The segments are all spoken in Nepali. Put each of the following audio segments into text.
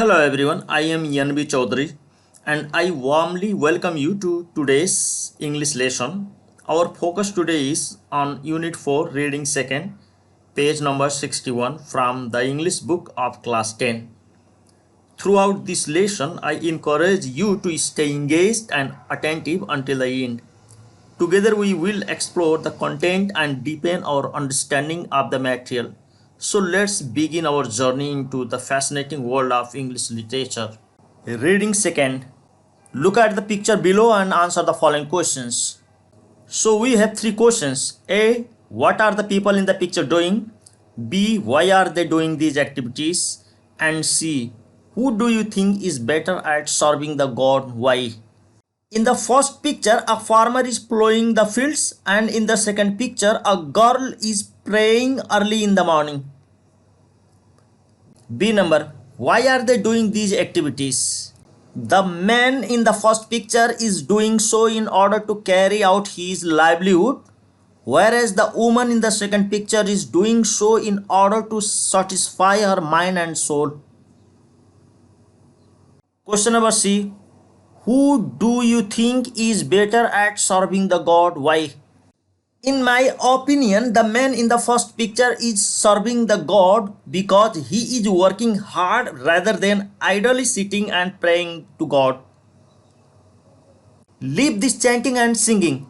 Hello everyone, I am Chaudhary and I warmly welcome you to today's English lesson. Our focus today is on Unit 4 Reading 2nd, page number 61 from the English book of class 10. Throughout this lesson, I encourage you to stay engaged and attentive until the end. Together we will explore the content and deepen our understanding of the material. So let's begin our journey into the fascinating world of English literature. Reading 2nd. Look at the picture below and answer the following questions. So we have three questions. A. What are the people in the picture doing? B. Why are they doing these activities? And C. Who do you think is better at serving the god? Why? In the first picture, a farmer is plowing the fields, and in the second picture, a girl is praying early in the morning. B number. Why are they doing these activities? The man in the first picture is doing so in order to carry out his livelihood, whereas the woman in the second picture is doing so in order to satisfy her mind and soul. Question number C. Who do you think is better at serving the god? Why? In my opinion, the man in the first picture is serving the god because he is working hard rather than idly sitting and praying to God. Leave this chanting and singing.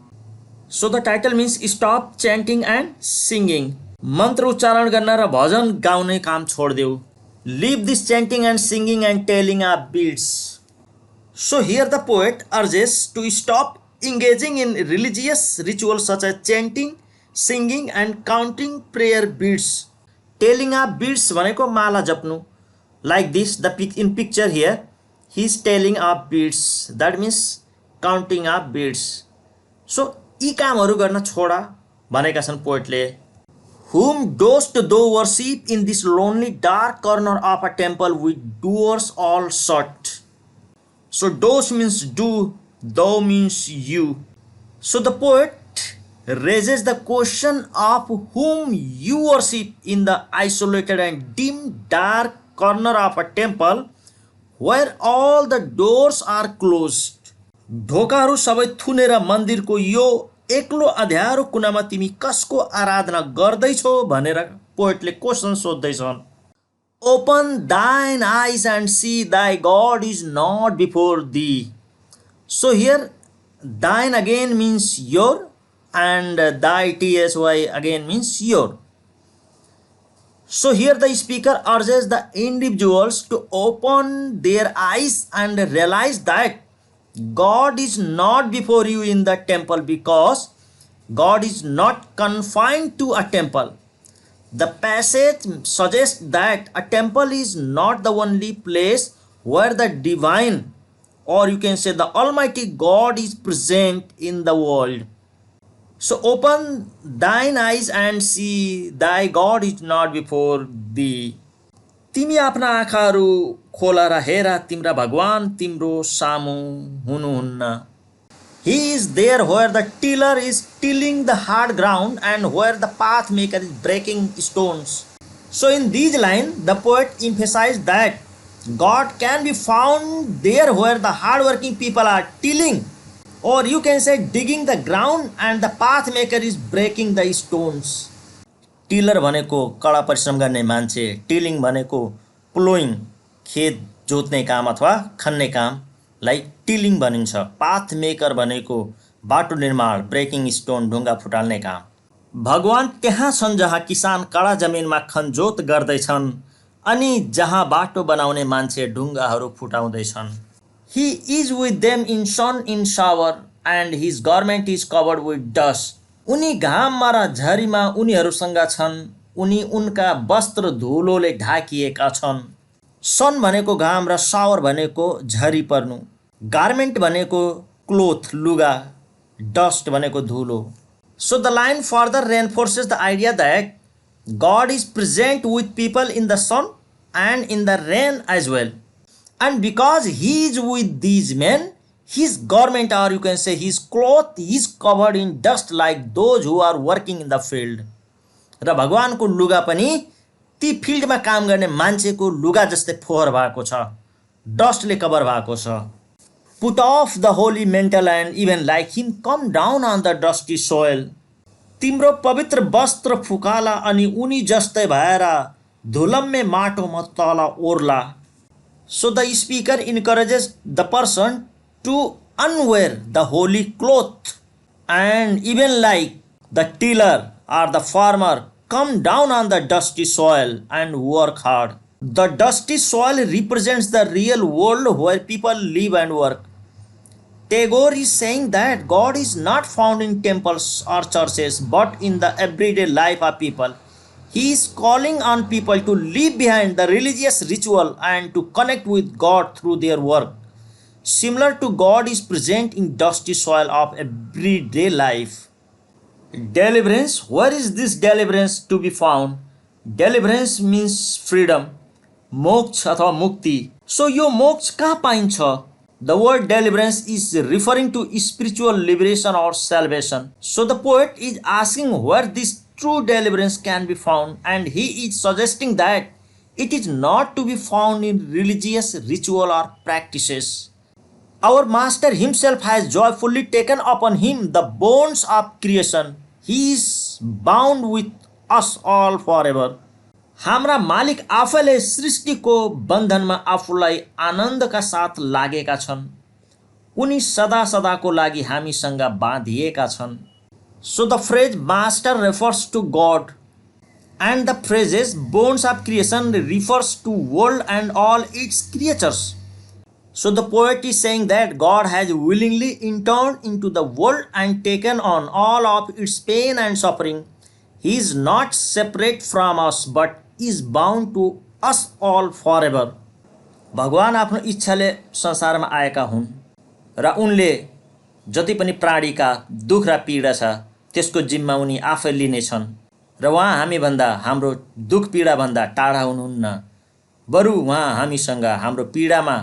So the title means stop chanting and singing. मन्त्र उच्चारण गर्न र भजन गाउने काम छोड्देऊ. Leave this chanting and singing and telling of beads. So here the poet urges to stop engaging in religious rituals such as chanting, singing and counting prayer beads. Telling of beads भनेको माला जप्नु. Like this, in picture here, he is telling of beads. That means counting of beads. So यी कामहरू गर्न छोडा भनेका छन् पोएटले. Whom dost thou worship in this lonely dark corner of a temple with doors all shut? So dos means do, thou means you. So the poet raises the question of whom you worship in the isolated and dim dark corner of a temple where all the doors are closed. ढोकाहरू सबै थुनेर मन्दिरको यो एक्लो अँध्यारो कुनामा तिमी कसको आराधना गर्दैछौ भनेर पोएटले question सोध्दैछन्. Open thine eyes and see thy God is not before thee. So here thine again means your and thy TSY again means your. So here the speaker urges the individuals to open their eyes and realize that God is not before you in the temple because God is not confined to a temple. The passage suggests that a temple is not the only place where the divine, or you can say the Almighty God, is present in the world. So open thine eyes and see thy God is not before thee. तिमी आफ्ना आँखाहरू खोला र हेर तिम्रा भगवान तिम्रो सामु हुनुहुन्न. He is there where the tiller is tilling the hard ground and where the path maker is breaking stones. So in these lines, the poet emphasized that God can be found there where the hardworking people are tilling, or you can say digging the ground, and the path maker is breaking the stones. Tiller भनेको कडा परिश्रम गर्ने मान्छे, टिलिङ भनेको प्लोइङ खेत जोत्ने काम अथवा खन्ने काम लाई टिलिङ भनिन्छ. पाथ मेकर भनेको बाटो निर्माण, ब्रेकिङ स्टोन ढुङ्गा फुटाल्ने काम. भगवान त्यहाँ छन् जहाँ किसान कडा जमिनमा खनजोत गर्दैछन् अनि जहाँ बाटो बनाउने मान्छे ढुङ्गाहरू फुटाउँदैछन्. He is with them in sun in shower and his garment is covered with dust. उनी घाममा र झरीमा उनीहरूसँग छन्, उनी उनका वस्त्र धुलोले ढाकिएका छन्. सन भनेको घाम र शावर भनेको झरी पर्नु. गार्मेन्ट भनेको क्लोथ लुगा, डस्ट भनेको धुलो. So the line further reinforces the idea that God is present with people in the sun and in the rain as well. And because he is with these men, his garment, or you can say his cloth, is covered in dust like those who are working in the field. र भगवानको लुगा पनि ती फिल्डमा काम गर्ने मान्छेको लुगा जस्तै फोहोर भएको छ. डस्टले कभर भएको छ। Put off the holy mantle and even like him come down on the dusty soil. तिम्रो पवित्र वस्त्र फुकाला अनि उनी जस्तै भएर धुलम्मे माटोमा तल ओर्ला। So the speaker encourages the person to unwear the holy cloth and even like the tiller or the farmer come down on the dusty soil and work hard. The dusty soil represents the real world where people live and work. Tagore is saying that God is not found in temples or churches but in the everyday life of people. He is calling on people to leave behind the religious ritual and to connect with God through their work. Similar to God is present in dusty soil of everyday life. Deliverance. Where is this deliverance to be found? Deliverance means freedom. मोक्ष अथवा मुक्ति. So यो मोक्ष कहाँ पाइन्छ? The word deliverance is referring to spiritual liberation or salvation. So the poet is asking where this true deliverance can be found, and he is suggesting that it is not to be found in religious ritual or practices. Our Master himself has joyfully taken upon him the bonds of creation. He is bound with us all forever. हाम्रा मालिक आफैले सृष्टिको बन्धनमा आफूलाई आनन्दका साथ लागेका छन्। उनी सदा सदाको लागि हामीसँग बाँधिएका छन्। So the phrase master refers to God and the phrases bonds of creation refers to world and all its creatures. So the poet is saying that God has willingly entered into the world and taken on all of its pain and suffering. He is not separate from us but is bound to us all forever. भगवान आफ्नो इच्छाले संसारमा आएका हुन् र उनले जति पनि प्राणीका दुख र पीडा छ त्यसको जिम्मा उनी आफै लिनेछन् र उहाँ हामीभन्दा हाम्रो दुख पीडा भन्दा टाढा हुनुहुन्न, बरु उहाँ हामीसँग हाम्रो पीडामा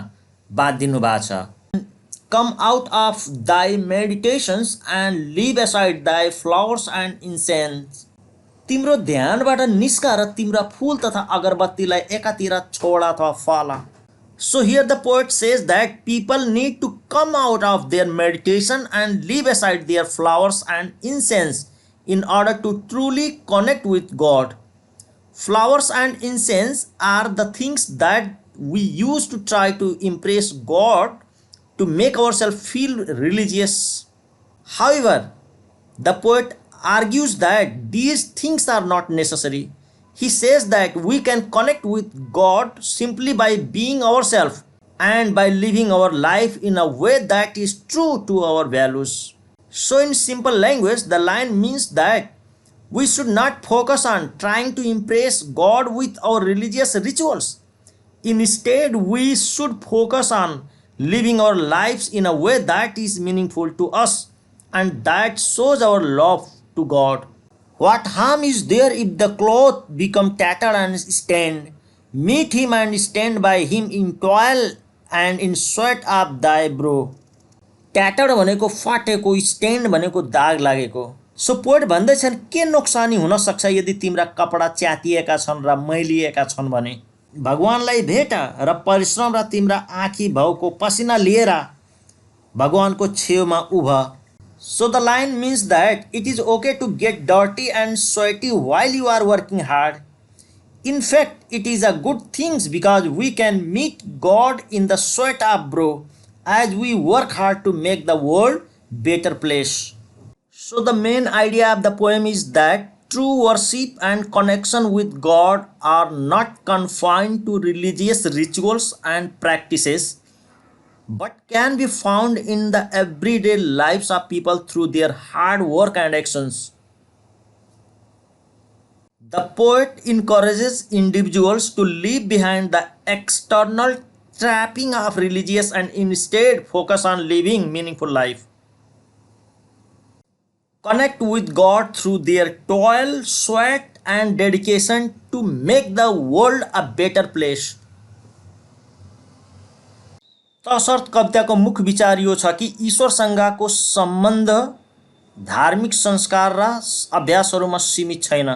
बाँधिनु भएको छ। Come out of thy meditations and leave aside thy flowers and incense. तिम्रो ध्यानबाट निस्का र तिम्रा फूल तथा अगरबत्तीलाई एकातिर छोड अथवा फाला। So here the poet says that people need to come out of their meditation and leave aside their flowers and incense in order to truly connect with God. Flowers and incense are the things that we use to try to impress God to make ourselves feel religious. However, the poet argues that these things are not necessary. He says that we can connect with God simply by being ourselves and by living our life in a way that is true to our values. So in simple language, the line means that we should not focus on trying to impress God with our religious rituals. Instead, we should focus on living our lives in a way that is meaningful to us and that shows our love to God. What harm is there if the cloth become tattered and stained? Meet him and stand by him in toil and in sweat of thy brow. Tattered भनेको फाटेको, stained भनेको दाग लागेको. सो पोएट भन्दैछन् के नोक्सानी हुन सक्छ यदि तिम्रा कपडा च्यातिएका छन् र मैलिएका छन् भने? भगवानलाई भेट र परिश्रम र तिम्रा आँखी भाउको पसिना लिएर भगवानको छेउमा उभ। So the line means that it is okay to get dirty and sweaty while you are working hard. In fact, it is a good thing because we can meet God in the sweat of brow as we work hard to make the world better place. So the main idea of the poem is that true worship and connection with God are not confined to religious rituals and practices, but can be found in the everyday lives of people through their hard work and actions. The poet encourages individuals to leave behind the external trapping of religious and instead focus on living meaningful life. Connect with God through their toil, sweat and dedication to make the world a better place. तसर्थ कविताको मुख्य विचार यो छ कि ईश्वरसँगको सम्बन्ध धार्मिक संस्कार र अभ्यासहरूमा सीमित छैन,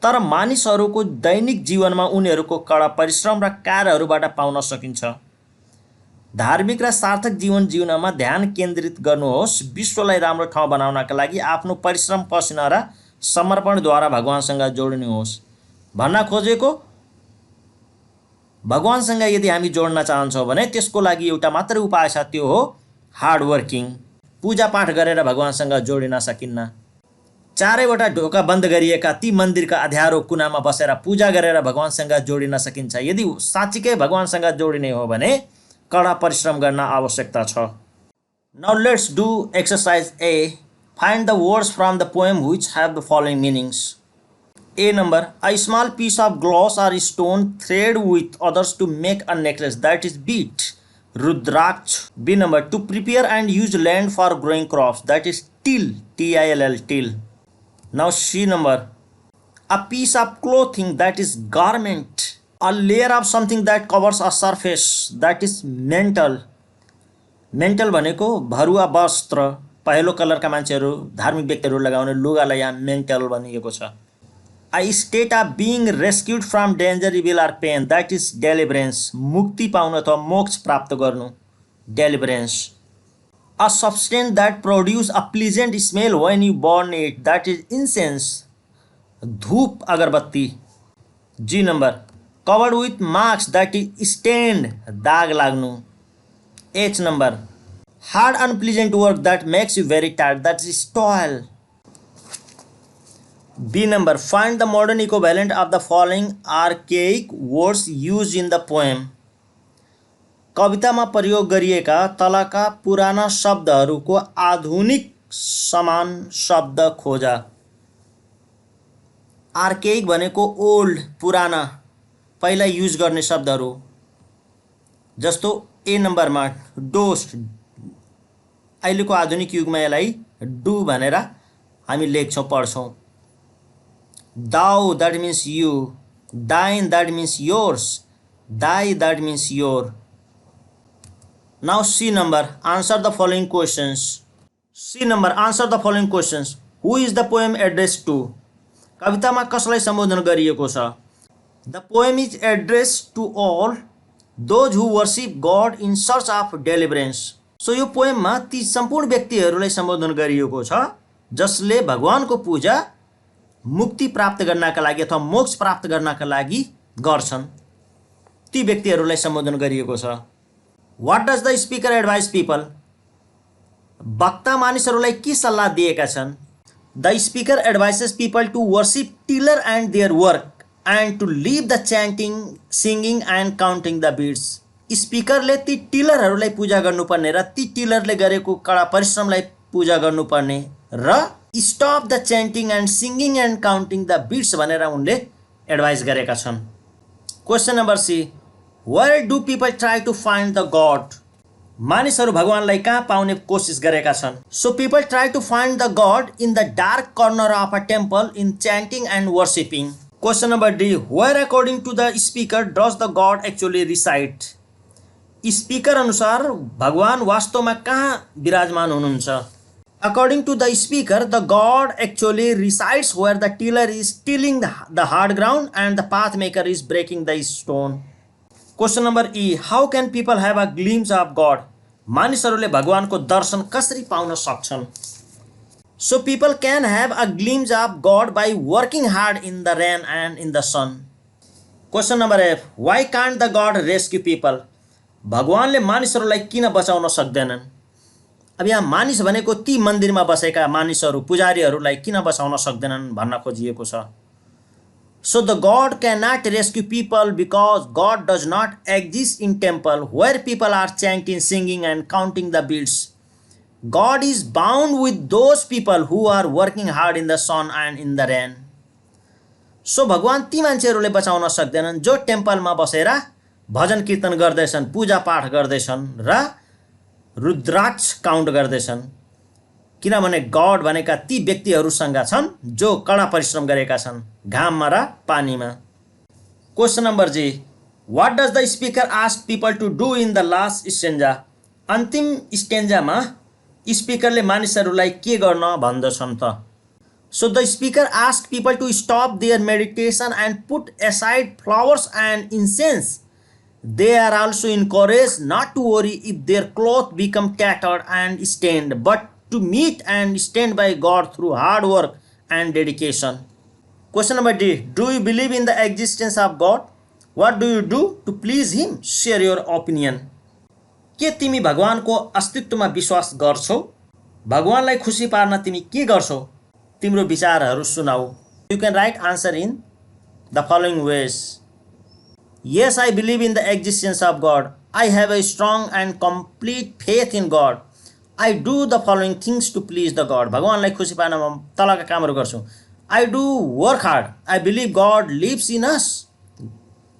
तर मानिसहरूको दैनिक जीवनमा उनीहरूको कडा परिश्रम र कार्यहरूबाट पाउन सकिन्छ। धार्मिक र सार्थक जीवन जिउनमा ध्यान केन्द्रित गर्नुहोस्। विश्वलाई राम्रो ठाउँ बनाउनका लागि आफ्नो परिश्रम, पसिना र समर्पणद्वारा भगवानसँग जोड्नुहोस्। भन्न खोजेको, भगवानसँग यदि हामी जोड्न चाहन्छौँ भने त्यसको लागि एउटा मात्रै उपाय छ, त्यो हो हार्ड वर्किङ। पूजापाठ गरेर भगवानसँग जोडिन सकिन्न। चारैवटा ढोका बन्द गरिएका ती मन्दिरका अँध्यारो कुनामा बसेर पूजा गरेर भगवानसँग जोडिन सकिन्छ। यदि साँच्चीकै भगवानसँग जोडिने हो भने कडा परिश्रम गर्न आवश्यकता छ। Now let's do exercise A. Find the words from the poem which have the following मिनिङ्स। A number, a small piece of glass or stone thread with others to make a necklace, that is bead, Rudraksh. B number, to prepare and use land for growing crops, that is till, T-I-L-L, till. Now C number, a piece of clothing, that is garment, a layer of something that covers a surface, that is mantle. Mental भनेको भरुवा वस्त्र, पहेँलो कलरका मान्छेहरू, धार्मिक व्यक्तिहरू लगाउने लुगालाई यहाँ मेन्टल भनिएको छ। A state of being rescued from danger, evil or pain, that is deliverance, मुक्ति पाउन अथवा मोक्ष प्राप्त गर्नु, deliverance. A substance that produce a pleasant smell when you burn it, that is incense, धूप अगरबत्ती। G number, covered with marks, that is stained, दाग लाग्नु। H number, hard unpleasant work that makes you very tired, that is toil. B number, find the modern equivalent of the following archaic words used in the poem. कवितामा प्रयोग गरिएका तलका पुराना शब्दहरूको आधुनिक समान शब्द खोजा। आर्केइक भनेको ओल्ड, पुराना, पहिला युज गर्ने शब्दहरू। जस्तो ए नम्बरमा डोस्ट, अहिलेको आधुनिक युगमा यसलाई डु भनेर हामी लेख्छौँ, पढ्छौँ। Thou, that means you. Thine, that means yours. Thy, that means your. Now C number, answer the following questions. C number, answer the following questions. Who is the poem addressed to? कवितामा कसलाई सम्बोधन गरिएको छ? The poem is addressed to all those who worship God in search of deliverance. So यो पोएममा ती सम्पूर्ण व्यक्तिहरूलाई सम्बोधन गरिएको छ जसले भगवानको पूजा मुक्ति प्राप्त गर्नका लागि अथवा मोक्ष प्राप्त गर्नका लागि गर्छन्, ती व्यक्तिहरूलाई सम्बोधन गरिएको छ। What does the speaker advise people? वक्ता मानिसहरूलाई के सल्लाह दिएका छन्? The speaker advises people to worship tiller and their work and to leave the chanting, singing and counting the beads. स्पिकरले ती टिलरहरूलाई पूजा गर्नुपर्ने र ती टिलरले गरेको कडा परिश्रमलाई पूजा गर्नुपर्ने र stop the chanting and singing and counting the beads भनेर उनले एडभाइस गरेका छन्। Question number C, where do people try to find the god? मानिसहरू भगवानलाई कहाँ पाउने कोसिस गरेका छन्? So people try to find the god in the dark corner of a temple in chanting and worshipping. Question number D, where according to the speaker does the god actually reside? Speaker अनुसार भगवान वास्तवमा कहाँ विराजमान हुनुहुन्छ? According to the speaker, the God actually resides where the tiller is tilling the hard ground and the pathmaker is breaking the stone. Question number E, how can people have a glimpse of God? मानिसहरूले भगवानको दर्शन कसरी पाउन सक्छन्? So people can have a glimpse of God by working hard in the rain and in the sun. Question number F, why can't the God rescue people? भगवानले मानिसहरूलाई किन बचाउन सक्दैनन्? अब यहाँ मानिस भनेको ती मन्दिरमा बसेका मानिसहरू, पुजारीहरूलाई किन बचाउन सक्दैनन् भन्न खोजिएको छ। So the God cannot rescue people because God does not exist in temple where people are chanting, singing and counting the beads. God is bound with those people who are working hard in the sun and in the rain. So भगवान ती मान्छेहरूले बचाउन सक्दैनन् जो टेम्पलमा बसेर भजन कीर्तन गर्दैछन्, पूजा पाठ गर्दैछन् र रुद्राक्ष काउन्ट गर्दैछन्, किनभने गड भनेका ती व्यक्तिहरूसँग छन् जो कडा परिश्रम गरेका छन् घाममा र पानीमा। Question number G, what does the speaker ask people to do in the last stanza? अन्तिम स्टेन्जामा स्पिकरले मानिसहरूलाई के गर्न भन्दछन् त? So the speaker ask people to stop their meditation and put aside flowers and incense They are also encouraged not to worry if their clothes become tattered and stained, but to meet and stand by God through hard work and dedication. Question number D. Do you believe in the existence of God? What do you do to please Him? Share your opinion. के तिमी भगवानको अस्तित्वमा विश्वास गर्छौ? भगवानलाई खुसी पार्न तिमी के गर्छौ? तिम्रो विचारहरू सुनाऊ. You can write answer in the following ways. Yes, I believe in the existence of God. I have a strong and complete faith in God. I do the following things to please the God. भगवानलाई खुसी पार्न म तलका कामहरू गर्छु. I do work hard. I believe God lives in us.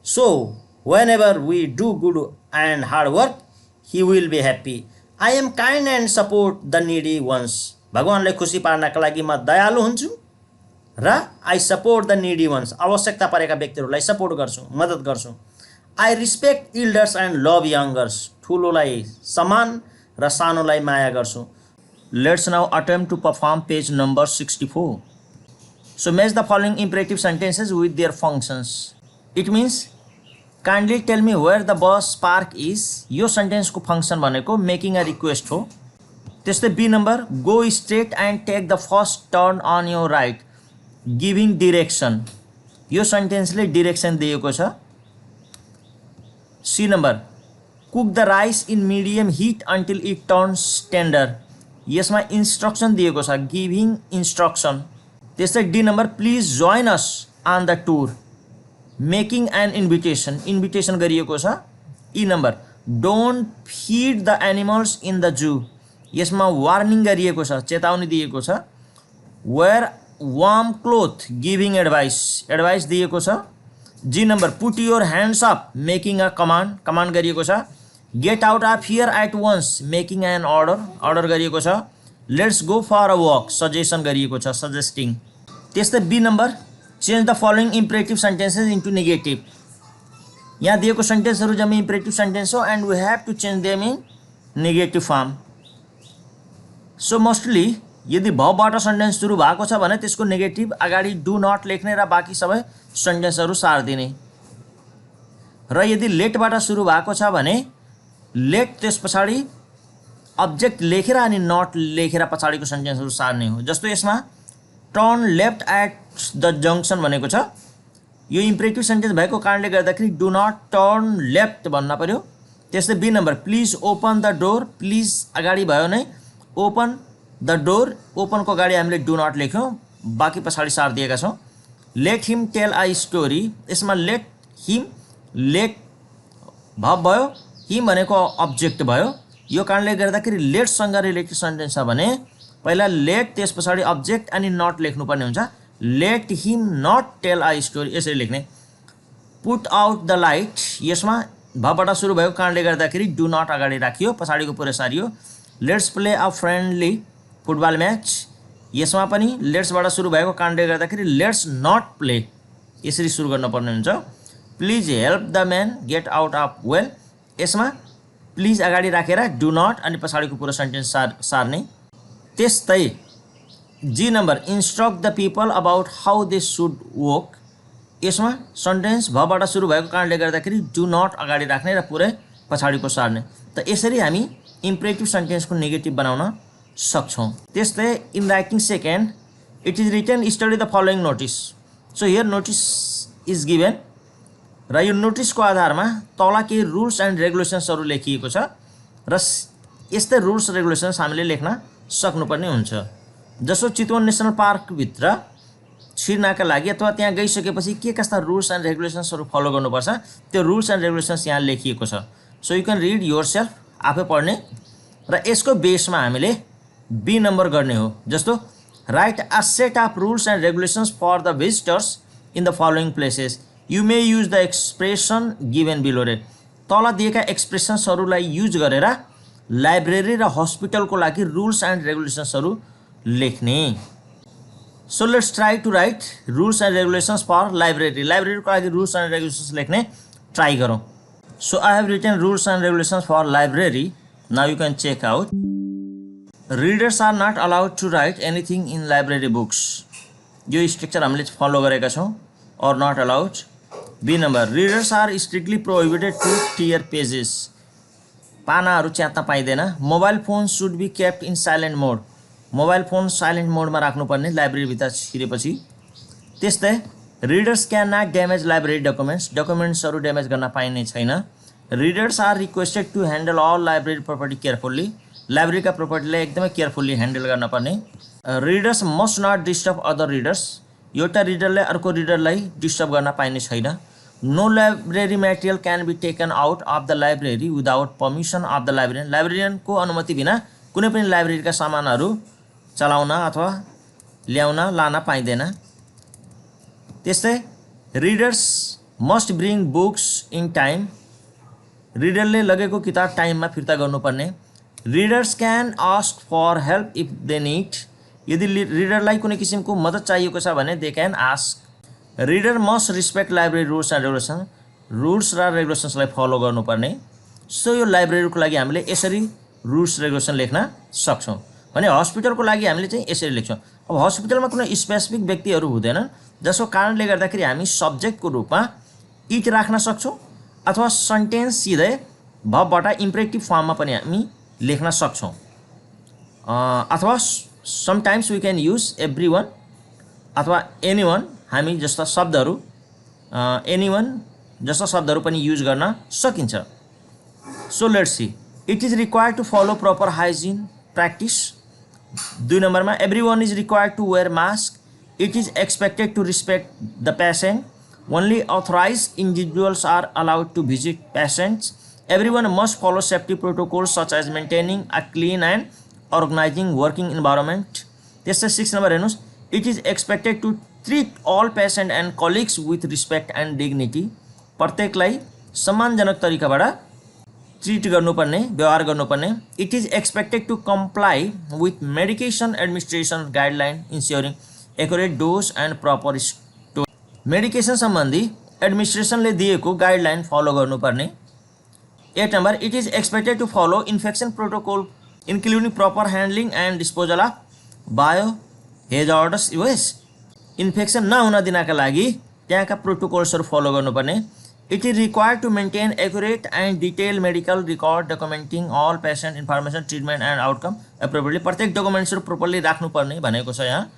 So, whenever we do good and hard work, He will be happy. I am kind and support the needy ones. भगवानलाई खुसी पार्नका लागि म दयालु हुन्छु र I support the needy ones. आवश्यकता परेका व्यक्तिहरूलाई सपोर्ट गर्छु, मद्दत गर्छु. I respect elders and love youngers. ठुलोलाई सम्मान र सानोलाई माया गर्छु. Let's now attempt to perform page number 64. So match the following imperative sentences with their functions. It means kindly tell me where the bus park is. यो sentence को function भनेको making a request हो. त्यस्तै B number, go straight and take the first turn on your right. Giving direction. यो sentence ले direction दिएको छ. C number, cook the rice in medium heat until it turns tender. यसमा instruction दिएको छ, giving instruction. त्यस्तै D number, please join us on the tour. Making an invitation. Invitation गरिएको छ. E number, don't feed the animals in the zoo. यसमा warning गरिएको छ, चेतावनी दिएको छ. Wear warm cloth, giving advice. Advice दिएको छ. G number, put your hands up, making a command. Command गरिएको छ. Get out of here at once, making an order. Order गरिएको छ. Let's go for a walk. Suggestion गरिएको छ, suggesting. त्यस्तै B number, change the following imperative sentences into negative. यहाँ दिएको सेन्टेन्सहरू जम्मै imperative sentence हो and we have to change them in negative form. So mostly यदि भवबाट सेन्टेन्स सुरु भएको छ भने त्यसको नेगेटिभ अगाडि डु नट लेख्ने र बाँकी सबै सेन्टेन्सहरू सार्दिने. र यदि लेटबाट सुरु भएको छ भने लेट त्यस पछाडि अब्जेक्ट लेखेर अनि नट लेखेर पछाडिको सेन्टेन्सहरू सार्ने हो. जस्तो यसमा turn left at the junction भनेको छ. यो इम्परेटिभ सेन्टेन्स भएको कारणले गर्दाखेरि डु नट टर्न लेफ्ट भन्न पर्यो. त्यस्तै B number, please open the door. Please अगाडि भयो नै, ओपन द डोर, ओपनको अगाडि हामीले डु नट लेख्यौँ, बाँकी पछाडि सार दिएका छौँ. Let him tail I story. यसमा लेट हिम, लेट भब भयो, हिम भनेको अब्जेक्ट भयो. यो कारणले गर्दाखेरि लेटसँग रिलेटेड सेन्टेन्स छ भने पहिला लेट त्यस पछाडि अब्जेक्ट अनि नट लेख्नुपर्ने हुन्छ. Let him not tell I story यसरी लेख्ने. पुट आउट द लाइट, यसमा भबाट सुरु भएको कारणले गर्दाखेरि डु नट अगाडि राखियो, पछाडिको पुरै सारियो. Let's play a friendly football match, यसमा पनि लेट्सबाट सुरु भएको कारणले गर्दाखेरि लेट्स नट प्ले यसरी सुरु गर्नुपर्ने हुन्छ. Please help the man get out of well, यसमा प्लिज अगाडि राखेर डु नट अनि पछाडिको पुरो सेन्टेन्स सार्ने. त्यस्तै G number, instruct the people about how they should work, यसमा सेन्टेन्स भबाट सुरु भएको कारणले गर्दाखेरि डु नट अगाडि राख्ने र पुरै पछाडिको सार्ने. त यसरी हामी इम्परेटिभ सेन्टेन्सको नेगेटिभ बनाउन सक्छौँ. त्यस्तै in writing second, it is written study the following notice. So here notice is given र यो नोटिसको आधारमा तल केही रुल्स एन्ड रेगुलेसन्सहरू लेखिएको छ र यस्तै रुल्स रेगुलेसन्स हामीले लेख्न सक्नुपर्ने हुन्छ. जसो चितवन नेसनल पार्कभित्र छिर्नका लागि अथवा त्यहाँ गइसकेपछि के कस्ता रुल्स एन्ड रेगुलेसन्सहरू फलो गर्नुपर्छ त्यो रुल्स एन्ड रेगुलेसन्स यहाँ लेखिएको छ. So you can read yourself, आफै पढ्ने र यसको बेसमा हामीले बी नम्बर गर्ने हो. जस्तो write a set of rules and regulations for the visitors in the following places. You may use the expression given below रे. तल दिएका एक्सप्रेसन्सहरूलाई युज गरेर लाइब्रेरी र हस्पिटलको लागि रुल्स एन्ड रेगुलेसन्सहरू लेख्ने. So let's try to write rules and regulations for library. लाइब्रेरीको लागि रुल्स एन्ड रेगुलेसन्स लेख्ने ट्राई गरौँ. So I have written rules and regulations for library. Now you can check out. Readers are not allowed to write anything in library books. यो स्ट्रक्चर हामीले फलो गरेका छौँ. Or not allowed. B number readers are strictly prohibited to tear pages, पानाहरू च्यात्न पाइँदैन। Mobile phone should be kept in silent mode, mobile phone silent मोडमा राख्नुपर्ने लाइब्रेरीभित्र छिरेपछि। त्यस्तै readers can not damage library documents, डकुमेन्ट्सहरू ड्यामेज गर्न पाइने छैन। Readers are requested to handle all library property carefully, लाइब्रेरीका प्रपर्टीलाई एकदमै केयरफुल्ली ह्यान्डल गर्न पर्ने। Readers must not disturb other readers, एउटा रिडरले अर्को रिडरलाई डिस्टर्ब गर्न पाइने छैन। No library material can be taken out of the library without permission of the librarian, लाइब्रेरियनको अनुमति बिना कुनै पनि लाइब्रेरीका सामानहरू चलाउन अथवा ल्याउन लान पाइँदैन। त्यस्तै readers must bring books in time, रिडरले लगेको किताब टाइममा फिर्ता गर्नुपर्ने। Readers can ask for help if they need, यदि रिडरलाई कुनै किसिमको मद्दत चाहिएको छ भने they can ask. Reader must respect library rules and regulation, rules र रेगुलेसन्सलाई फलो गर्नुपर्ने। सो यो लाइब्रेरीको लागि हामीले यसरी रुल्स रेगुलेसन लेख्न सक्छौँ भने हस्पिटलको लागि हामीले चाहिँ यसरी लेख्छौँ। अब हस्पिटलमा कुनै स्पेसिफिक व्यक्तिहरू हुँदैनन्, जसको कारणले गर्दाखेरि हामी सब्जेक्टको रूपमा इट राख्न सक्छौँ अथवा सेन्टेन्स सिधै भबबाट इम्पेरेटिभ फर्ममा पनि हामी लेख्न सक्छौँ। अथवा sometimes we can use everyone अथवा एनी वान, हामी जस्ता शब्दहरू एनी वान जस्ता शब्दहरू पनि युज गर्न सकिन्छ। So let's see, it is required to follow proper hygiene practice. 2 नम्बरमा everyone is required to wear mask, it is expected to respect the patient, only authorised individuals are allowed to visit patients, everyone must follow safety protocols such as maintaining a clean and organising working environment. त्यस्तै 6 नम्बर हेर्नुहोस्, it is expected to treat all patient and colleagues with respect and dignity, प्रत्येकलाई सम्मानजनक तरिकाबाट ट्रिट गर्नुपर्ने, व्यवहार गर्नुपर्ने। It is expected to comply with medication administration guideline ensuring accurate dose and proper store, medication सम्बन्धी एडमिनिस्ट्रेसनले दिएको गाइडलाइन फलो गर्नुपर्ने। 8 number it is expected to follow infection protocol including proper handling and disposal of bio hazardous waste, infection नहुन दिनका लागि त्यहाँका प्रोटोकल्सहरू फलो गर्नुपर्ने। It is required to maintain accurate and detail medical record documenting all patient information treatment and outcome appropriately, प्रत्येक डकुमेन्ट्सहरू प्रोपरली राख्नुपर्ने भनेको छ यहाँ।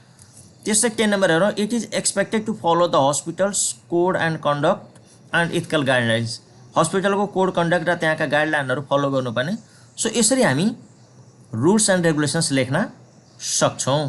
त्यस्तै 10 नम्बर हेरौँ, it is expected to follow the hospitals code and conduct and ethical guidelines, हस्पिटलको कोड कन्डक्ट र त्यहाँका गाइडलाइनहरू फलो गर्नुपर्ने। सो यसरी हामी रुल्स एन्ड रेगुलेसन्स लेख्न सक्छौँ।